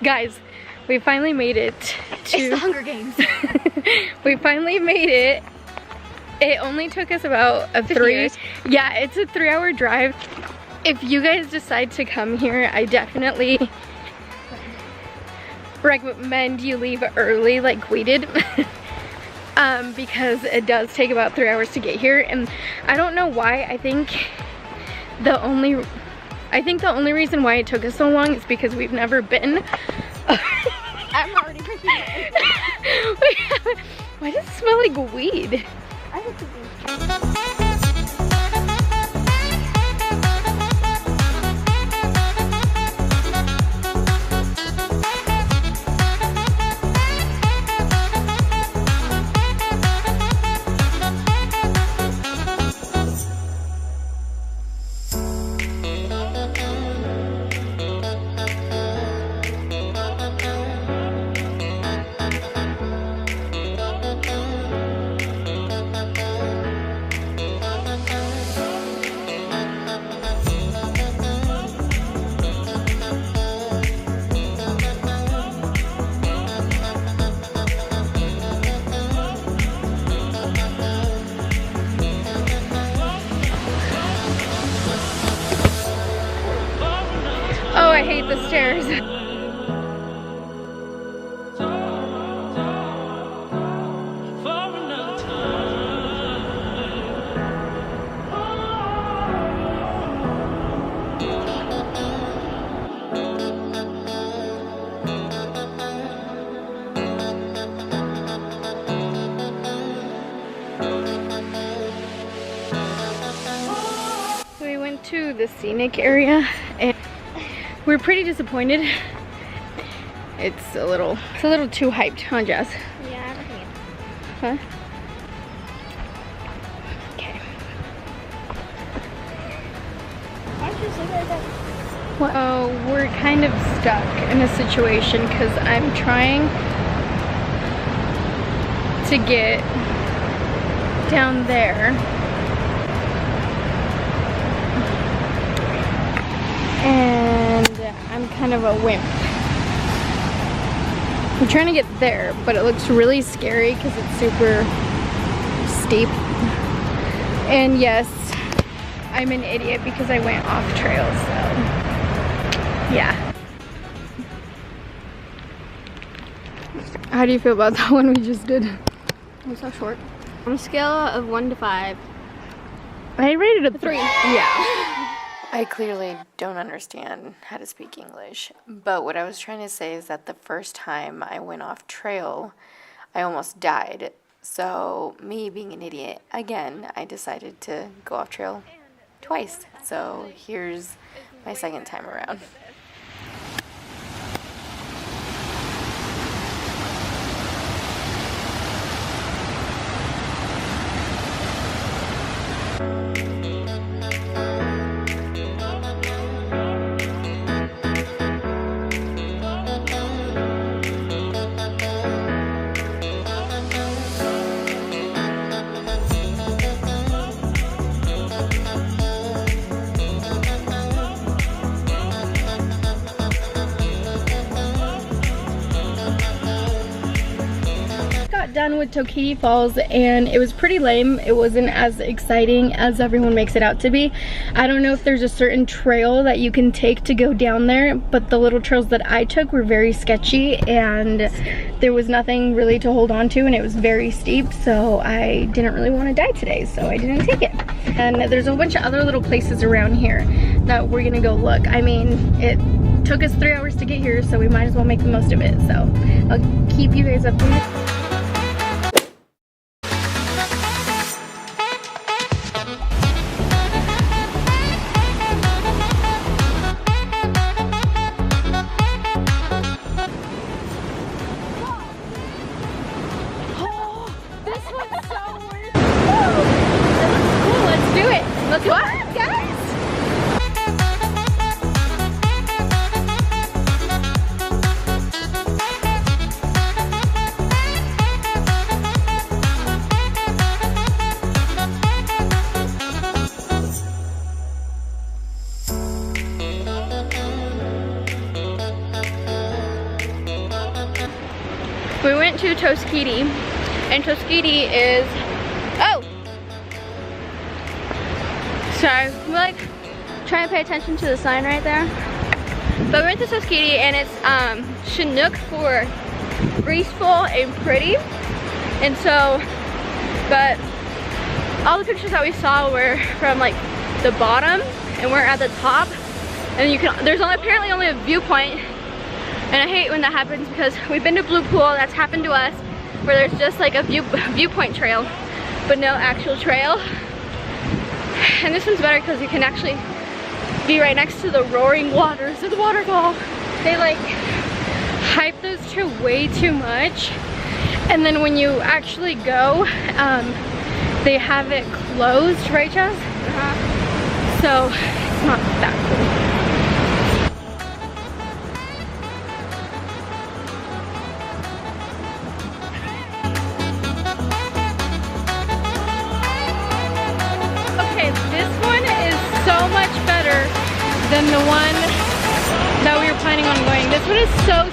Guys, we finally made it to... It's the Hunger Games. We finally made it. It only took us about a 3... Yeah, it's a 3-hour drive. If you guys decide to come here, I definitely recommend you leave early like we did. Because it does take about 3 hours to get here, and I don't know why. I think the only reason why it took us so long is because we've never been. I'm already drinking it. Why does it smell like weed? I think it's weed. Oh, I hate the stairs. We went to the scenic area and we're pretty disappointed. It's a little too hyped, huh, Jess? Yeah, I reckon. Huh? Okay. Why don't you say that? Well, we're kind of stuck in a situation because I'm trying to get down there. And I'm kind of a wimp. I'm trying to get there, but it looks really scary because it's super steep. And yes, I'm an idiot because I went off trail, so yeah. How do you feel about that one we just did? It was so short. On a scale of 1 to 5. I rated a 3. Yeah. I clearly don't understand how to speak English, but what I was trying to say is that the first time I went off trail, I almost died. So me being an idiot, again, I decided to go off trail twice. So here's my second time around. Done with Tokiti Falls and it was pretty lame. It wasn't as exciting as everyone makes it out to be. I don't know if there's a certain trail that you can take to go down there, but the little trails that I took were very sketchy and there was nothing really to hold on to and it was very steep, so I didn't really want to die today, so I didn't take it. And there's a bunch of other little places around here that we're gonna go look. I mean, it took us 3 hours to get here, so we might as well make the most of it. So I'll keep you guys updated. Let's go, guys! We went to Tuskegee, and Tuskegee is, oh! Sorry, we're like trying to pay attention to the sign right there. But we went to Tuskegee, and it's Chinook for graceful and pretty. And so, but all the pictures that we saw were from like the bottom, and we're at the top. And you can, there's apparently only a viewpoint. And I hate when that happens because we've been to Blue Pool, that's happened to us, where there's just like a viewpoint trail, but no actual trail. And this one's better because you can actually be right next to the roaring waters of the waterfall. They like hype those two way too much. And then when you actually go, they have it closed, right, Jess? So it's not that cool. So much better than the one that we were planning on going. This one is so